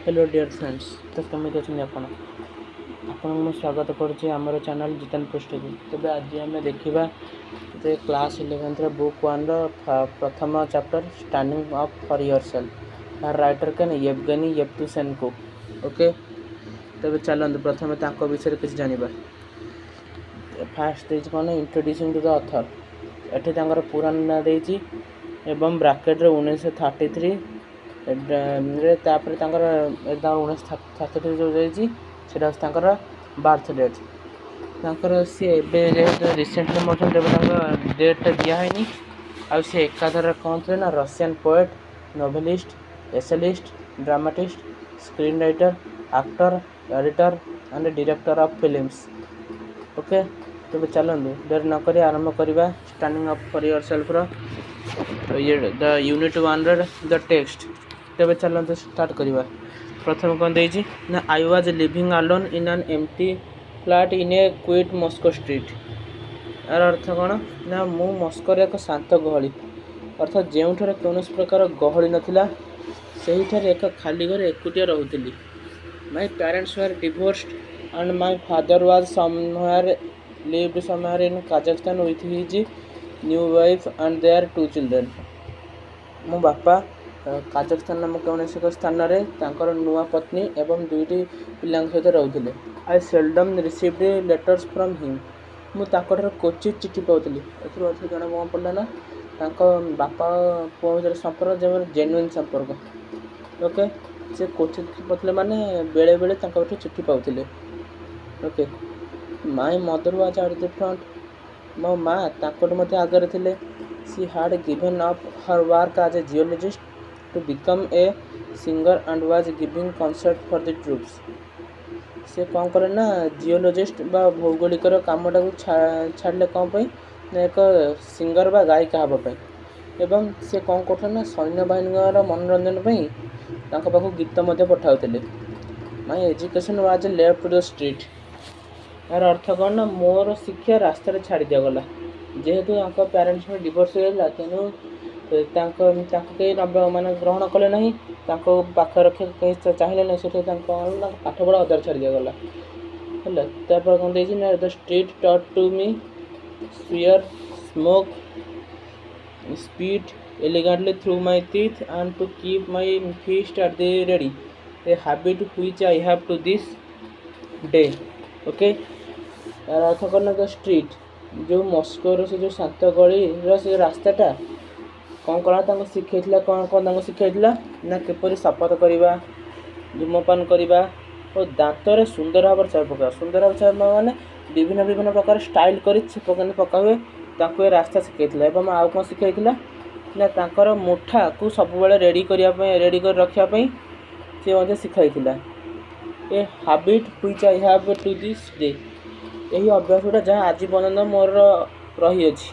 Hello dear friends, तो केମିତି ଅଛନ୍ତି ଆପଣ? ଆପଣଙ୍କୁ ମୁଁ ସ୍ୱାଗତ କରୁଛି ଆମର ଚ୍ୟାନେଲ୍ ଜିତେନ୍ ପୃଷ୍ଠକୁ। ତେବେ ଆଜି ଆମେ ଦେଖିବା ଯେ କ୍ଲାସ୍ 11ର ବୁକ୍ 1ର ପ୍ରଥମ chapter standing up for your self. ତାର ରାଇଟର କେନ୍ ୟେଭଗେନି ୟେଭତୁସେନ୍କୋ। ଓକେ, ତେବେ ଚାଲନ୍ତୁ ପ୍ରଥମେ ତାଙ୍କ ବିଷୟରେ କିଛି ଜାଣିବା। ଫାର୍ଷ୍ଟ ଦେଇଛି କ'ଣ, ଇଣ୍ଟ୍ରୋଡ୍ୟୁସିଂ ଟୁ ଦ ଅଥର। ଏଠି ତାଙ୍କର ପୁରା ନାଁ ଦେଇଛି ଏବଂ ବ୍ରାକେଟରେ 1933 ତାପରେ ତାଙ୍କର 1933 ଯେଉଁ ଯାଇଛି ସେଇଟା ହେଉଛି ତାଙ୍କର ବାର୍ଥ ଡେଟ୍। ତାଙ୍କର ସିଏ ଏବେ ଯେହେତୁ ରିସେଣ୍ଟଲି ମରିଛନ୍ତି, ତେବେ ତାଙ୍କ ଡେଟ୍ଟା ଦିଆହେଇନି। ଆଉ ସିଏ ଏକାଧାରରେ କ'ଣ ଥିଲେ ନା, Russian poet, novelist, essayist, dramatist, screen writer, actor, editor and director of films. Okay, ତେବେ ଚାଲନ୍ତୁ ଡେରି ନକରି ଆରମ୍ଭ କରିବା standing up for yourself the unit 1ର ଦ ଟେକ୍ସଟ। ତେବେ ଚାଲନ୍ତୁ ଷ୍ଟାର୍ଟ କରିବା। ପ୍ରଥମେ କ'ଣ ଦେଇଛି ନା, I was living alone in an empty flat in a quiet Moscow street. ଏହାର ଅର୍ଥ କ'ଣ ନା, ମୁଁ ମସ୍କୋର ଏକ ଶାନ୍ତ ଗହଳି, ଅର୍ଥାତ୍ ଯେଉଁଠାରେ କୌଣସି ପ୍ରକାର ଗହଳି ନଥିଲା, ସେହିଠାରେ ଏକ ଖାଲି ଘରେ ଏକୁଟିଆ ରହୁଥିଲି। My parents were divorced and my father was lived somewhere in Kazakhstan with his new wife and their 2 children. ମୋ ବାପା କାଜାଖସ୍ତାନ ନାମକ କୌଣସି ଏକ ସ୍ଥାନରେ ତାଙ୍କର ନୂଆ ପତ୍ନୀ ଏବଂ 2ଟି ପିଲାଙ୍କ ସହିତ ରହୁଥିଲେ। I seldom received letters from him. ମୁଁ ତାଙ୍କଠାରୁ କ୍ୱଚିତ୍ ଚିଠି ପାଉଥିଲି। ଏଥିରୁ ଅଧିକ ଜଣା କ'ଣ ପଡ଼ିଲା ନା, ତାଙ୍କ ବାପା ପୁଅ ଭିତରେ ସମ୍ପର୍କ ଯେମିତି ଜେନୁଇନ୍ ସମ୍ପର୍କ। ଓକେ, ସେ କ୍ୱଚିତ୍ ପାଉଥିଲେ ମାନେ ବେଳେବେଳେ ତାଙ୍କ ପାଖରୁ ଚିଠି ପାଉଥିଲେ। Okay, my mother was at the front. ମୋ ମା ତାଙ୍କଠୁ ମଧ୍ୟ ଆଗରେ ଥିଲେ। She had given up her work as a geologist to become a singer and was giving concert for the troops. ସେ କ'ଣ କରେ ନା, ଜିଓଲୋଜିଷ୍ଟ ବା ଭୌଗୋଳିକର କାମଟାକୁ ଛାଡ଼ିଲେ କ'ଣ ପାଇଁ ନା, ଏକ ସିଙ୍ଗର ବା ଗାୟିକା ହେବା ପାଇଁ। ଏବଂ ସେ କ'ଣ କରୁଥିଲେ ନା, ସୈନ୍ୟବାହିନୀର ମନୋରଞ୍ଜନ ପାଇଁ ତାଙ୍କ ପାଖକୁ ଗୀତ ମଧ୍ୟ ପଠାଉଥିଲେ। My education was left to the street. ଏହାର ଅର୍ଥ କ'ଣ ନା, ମୋର ଶିକ୍ଷା ରାସ୍ତାରେ ଛାଡ଼ି ଦିଆଗଲା। ଯେହେତୁ ତାଙ୍କ ପ୍ୟାରେଣ୍ଟସ୍ଙ୍କର ଡିଭୋର୍ସ ହୋଇଗଲା, ତେଣୁ ତାଙ୍କୁ କେହି ମାନେ ଗ୍ରହଣ କଲେ ନାହିଁ, ତାଙ୍କ ପାଖରେ ରଖିବାକୁ କେହି ଚାହିଁଲେ ନାହିଁ। ସେଥିପାଇଁ ତାଙ୍କ ପାଠପଢ଼ା ଅଧାରେ ଛାଡ଼ି ଦିଆଗଲା। ହେଲା, ତାପରେ କ'ଣ ଦେଇଛି ନା, the street taught to me swear, smoke, spit elegantly through my teeth and to keep my fist at the ready, a habit which I have to this day. Okay, ଏହାର ଅର୍ଥ କ'ଣ ନା, ଦ ଷ୍ଟ୍ରିଟ୍ ଯେଉଁ ମସ୍କୋର ସେ ଯେଉଁ ଶାନ୍ତ ଗଳିର ସେ ରାସ୍ତାଟା କ'ଣ କଲା, ତାଙ୍କୁ ଶିଖାଇଥିଲା। କ'ଣ ତାଙ୍କୁ ଶିଖାଇଥିଲା ନା, କିପରି ଶପଥ କରିବା, ଧୂମପାନ କରିବା ଓ ଦାନ୍ତରେ ସୁନ୍ଦର ଭାବରେ ଛାପ ପକାଇବା। ସୁନ୍ଦର ଭାବରେ ଛାପ ମାନେ ବିଭିନ୍ନ ପ୍ରକାର ଷ୍ଟାଇଲ୍ କରି ପକା ହୁଏ, ତାଙ୍କୁ ଏ ରାସ୍ତା ଶିଖାଇଥିଲା। ଏବଂ ଆଉ କ'ଣ ଶିଖାଇଥିଲା ନା, ତାଙ୍କର ମୁଠାକୁ ସବୁବେଳେ ରେଡ଼ି କରି ରଖିବା ପାଇଁ ସେ ମଧ୍ୟ ଶିଖାଇଥିଲା। A habit which I have to this day. ଏହି ଅଭ୍ୟାସଟା ଯାହା ଆଜି ପର୍ଯ୍ୟନ୍ତ ମୋର ରହିଅଛି।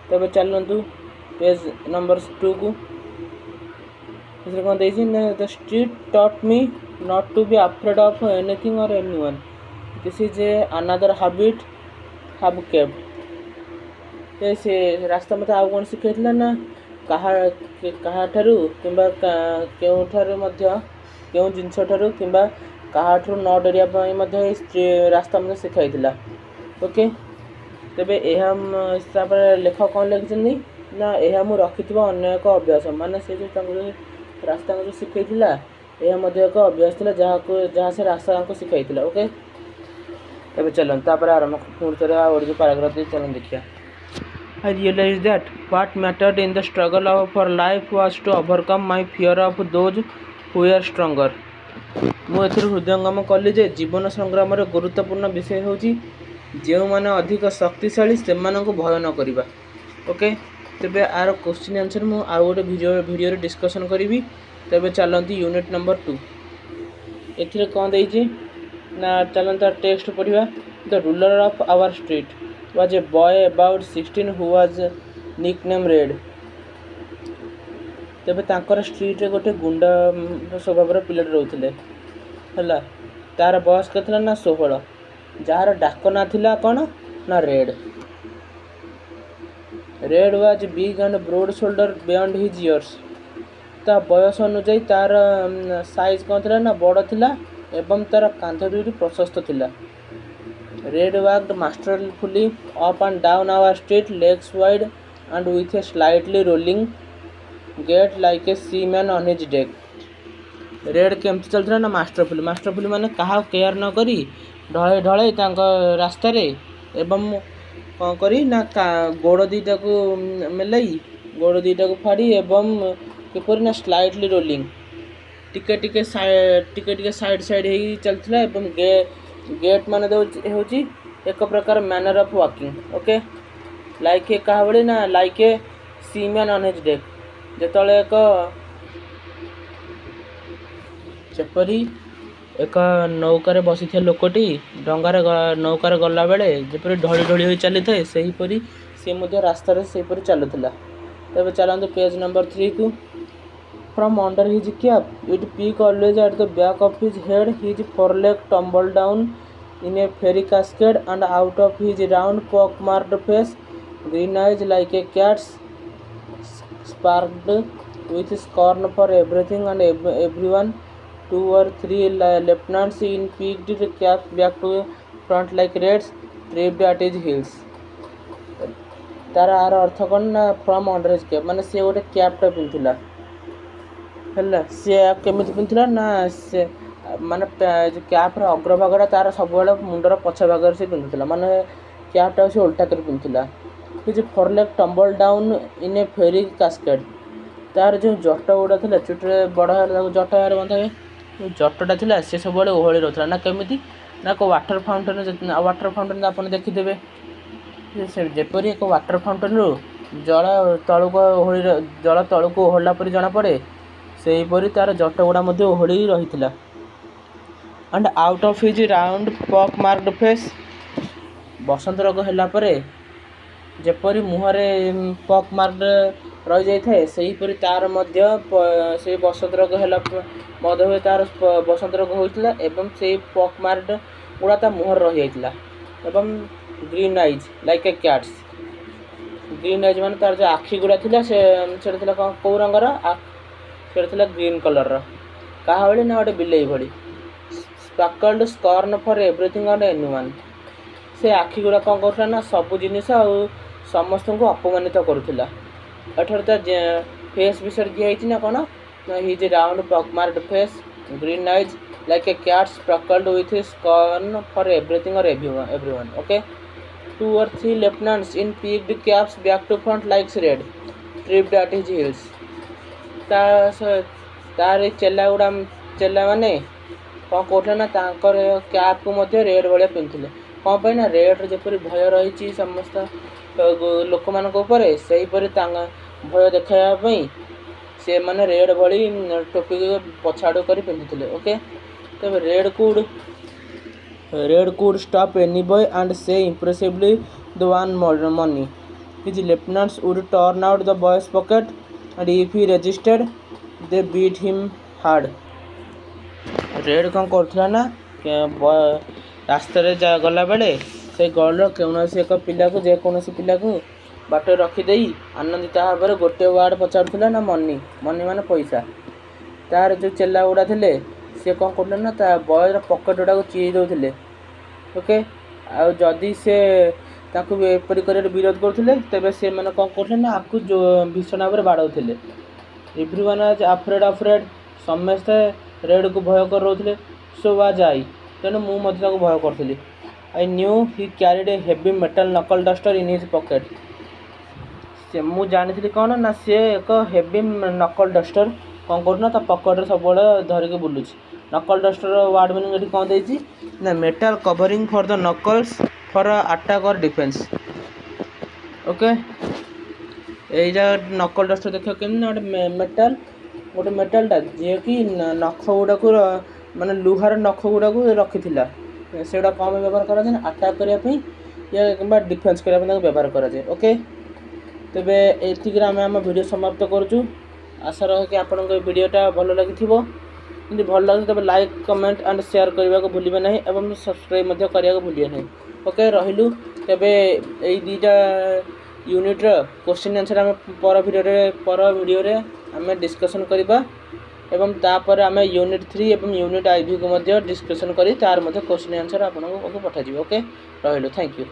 ତେବେ ଚାଲନ୍ତୁ ପେଜ୍ ନମ୍ବର 2କୁ। ସେଥିରେ କ'ଣ ଦେଇଛି ନା, the street taught me not to be afraid of anything or anyone. This is a another habit have kept. ସେ ରାସ୍ତା ମୋତେ ଆଉ କ'ଣ ଶିଖାଇଥିଲା ନା, କାହାଠାରୁ କିମ୍ବା କେଉଁ ଜିନିଷଠାରୁ କିମ୍ବା କାହାଠାରୁ ନ ଡରିବା ପାଇଁ ମଧ୍ୟ ଏ ରାସ୍ତା ମୋତେ ଶିଖାଇଥିଲା। ଓକେ, ତେବେ ଏହା ତାପରେ ଲେଖକ କ'ଣ ଲେଖିଛନ୍ତି ନା, ଏହା ମୁଁ ରଖିଥିବା ଅନ୍ୟ ଏକ ଅଭ୍ୟାସ। ମାନେ ସେ ଯେଉଁ ତାଙ୍କୁ ରାସ୍ତା ଯେଉଁ ଶିଖାଇଥିଲା, ଏହା ମଧ୍ୟ ଏକ ଅଭ୍ୟାସ ଥିଲା ଯାହା ସେ ରାସ୍ତା ତାଙ୍କୁ ଶିଖାଇଥିଲା। ଓକେ, ତେବେ ଚାଲନ୍ତୁ ତାପରେ ଆରମ୍ଭ ପୁଣି ଥରେ ଓଡ଼ିଆ ପାରାଗ୍ରାଫ ଦେଇ ଚାଲନ୍ତୁ ଦେଖିବା। I realized that what mattered in the struggle for life was to overcome my fear of those who were stronger. ମୁଁ ଏଥିରୁ ହୃଦୟଙ୍ଗମ କଲି ଯେ ଜୀବନ ସଂଗ୍ରାମରେ ଗୁରୁତ୍ୱପୂର୍ଣ୍ଣ ବିଷୟ ହେଉଛି ଯେଉଁମାନେ ଅଧିକ ଶକ୍ତିଶାଳୀ ସେମାନଙ୍କୁ ଭୟ ନ କରିବା। ଓକେ, ତେବେ ଆର କ୍ୱେଶ୍ଚିନ୍ ଆନ୍ସର୍ ମୁଁ ଆଉ ଗୋଟେ ଭିଡ଼ିଓରେ ଡିସ୍କସନ୍ କରିବି। ତେବେ ଚାଲନ୍ତୁ ୟୁନିଟ୍ ନମ୍ବର 2। ଏଥିରେ କ'ଣ ଦେଇଛି ନା, ଚାଲନ୍ତୁ ତାର ଟେକ୍ସଟ ପଢ଼ିବା। The ruler of our street was a boy about 16 who was nicknamed Red. ତେବେ ତାଙ୍କର ଷ୍ଟ୍ରିଟ୍ରେ ଗୋଟେ ଗୁଣ୍ଡା ସ୍ୱଭାବର ପିଲାଟେ ରହୁଥିଲେ। ହେଲା, ତାର ବୟସ କେତେ ଥିଲା ନା 16, ଯାହାର ଡାକ ନାଁ ଥିଲା କ'ଣ ନା red. Red was big and broad shouldered beyond his years. ତା ବୟସ ଅନୁଯାୟୀ ତାର ସାଇଜ୍ କ'ଣ ଥିଲା ନା ବଡ଼ ଥିଲା ଏବଂ ତାର କାନ୍ଧ ଦୁଇଟି ପ୍ରଶସ୍ତ ଥିଲା। Red walked masterfully up and down our street legs wide and with a slightly rolling gait like a seaman on his deck. Red କେମିତି ଚାଲିଥିଲା ନା ମାଷ୍ଟରଫୁଲି ମାନେ କାହାକୁ କେୟାର ନ କରି ଢଳେଇ ତାଙ୍କ ରାସ୍ତାରେ ଏବଂ କ'ଣ କରି ନା ଗୋଡ଼ ଦୁଇଟାକୁ ମେଲେଇ ଗୋଡ଼ ଦୁଇଟାକୁ ଫାଡ଼ି ଏବଂ କିପରି ନା ସ୍ଲାଇଟଲି ରୋଲିଂ ଟିକେ ସାଇଡ଼୍ ହେଇ ଚାଲିଥିଲା ଏବଂ ଗେଟ୍ ମାନେ ହେଉଛି ଏକ ପ୍ରକାର manner of walking. Okay, like a କାହା ଭଳି ନା like a seaman on his deck, ଯେତେବେଳେ ଯେପରି ଏକ ନୌକାରେ ବସିଥିବା ଲୋକଟି ନୌକାରେ ଗଲାବେଳେ ଯେପରି ଢଳି ହୋଇ ଚାଲିଥାଏ, ସେହିପରି ସେ ମଧ୍ୟ ରାସ୍ତାରେ ସେହିପରି ଚାଲୁଥିଲା। ତେବେ ଚାଲନ୍ତୁ ପେଜ୍ ନମ୍ବର 3 କୁ। From under his cap, it peaked always at the back of his head. His foreleg tumbled down in a fairy cascade, and out of his round, pock-marked face, green eyes like a cat's sparkled with scorn for everything and everyone. 2 or 3 lieutenants in peaked caps back to front like rats tripped at his heels. तार are अर्थ कौन ना from under his cap माने से गोटे कैपटा पिंधिला है सी केमी पिंधिला ना से माने कैप्र अग्रभागटा तार सब मुंडर पछ भाग से पिंधुला माने कैपटा से उल्टा कर पिंधिला। His forelock tumble down in a fiery cascade, तार जो जट गुड़ा था चुटे बड़ जट बंधा हुए जटटा था सी सब ओहली रोला ना केमी ना को वाटर फाउंटेन आप देखिदेवे जेपरी एक वाटर फाउंटेन जल तलू ओहला पर जना पड़े सेहीपरि तार जट गुड़ा ओहली रही। And out of his round pock marked face, बसंत रोग है जेपरी मुहरे पॉक मार्क्ड रही जाए सेहीपरि तार से बसंत रोग है तार बसंत रोग होता एवं से पॉक मार्क्ड गुड़ा ता मुहर रही जाता। ग्रीन आइज लाइक ए कैट्स, ग्रीन आइज मान तार जो आखि गुड़ा थी से कौ रंगर से ग्रीन कलर क्या भाई ना गोटे बिले भाई। Sparkled scorn for everything and anyone, से आखि गुड़ा कौन करूला ना सब जिनिस आ समस्त को अपमानित करूला। एठार फेस विषय दिखाई ना कौन his round pockmarked face, green eyes like a cat sparkled with scorn for everything और everyone. Okay, 2 or 3 lieutenants in peaked caps back to front like red tripped at his heels। तार चेला माने कौन कहते ना तांकर कैप को मध्य red भाया पिंधुले कौन पाई ना रेड जपरी भय रही समस्त लोक मान सेहीपरि भय देखापी से मैंने रेड भली टोपी पछाड़ कर पिंधुले। ओके, तब red could stop any boy and say impressively the one money. His lieutenants would turn out the boy's pocket and if he resisted they beat him hard। Red कौन करूला ना रास्ता गला बेले से गलर कौन एक पिला को जेकोसी पिला को बाट रखीदे आनंदित भाव में गोटे वार्ड पचारूला ना मनी मान पैसा। तार जो चेला गुड़ा थे सी कौन कर ना बयर पकेट गुड़ा चिरी दौले। ओके, आदि से एपरी कर विरोध करुले तेरे से मैंने कौन कर ना आपको जो भीषण भाव में बाड़ाऊे। एवरीवन वाज अफ्रेड समस्ते रेड को भय कर रोते। सो वाज आई, तेणु मुझे भय करी। I knew he carried A heavy metal नकल डस्टर इन हिज पकेट, से मुझे जानी कौन ना सी एक हेवी नकल डस्टर कौन करना पकेट सब धरिक बुलूँ। नकल डस्टर वार्ड मीनिंग ये कौन देती ना metal covering for the knuckles for attack और डिफेंस। ओके, यहीटा नकल डस्टर देख केमी ना गोटे मेटालटा जी कि नख गुड़ा को माने लुहार नख गुड़ा को रखी से कम व्यवहार कराए अटैक करने या कि डिफेन्स करने व्यवहार कराए। ओके, तेबे एतिक आम वीडियो समाप्त करुँ। आशा रहे कि आपको वीडियोटा भल लगी भल लगे तब लाइक कमेंट एंड शेयर करने को भूलिए ना और सब्सक्राइब करने को भूलिए ना। ओके, रही तेबे यही 2टा यूनिट्र क्वेश्चन आंसर आम पर वीडियो रे आम डिस्कसन करवा एवं तापर आम यूनिट 3 एवं यूनिट IV को डिस्कसन करी तार क्वेश्चन आंसर आपको पठाଯିବ ओके रहिलो थैंक यू।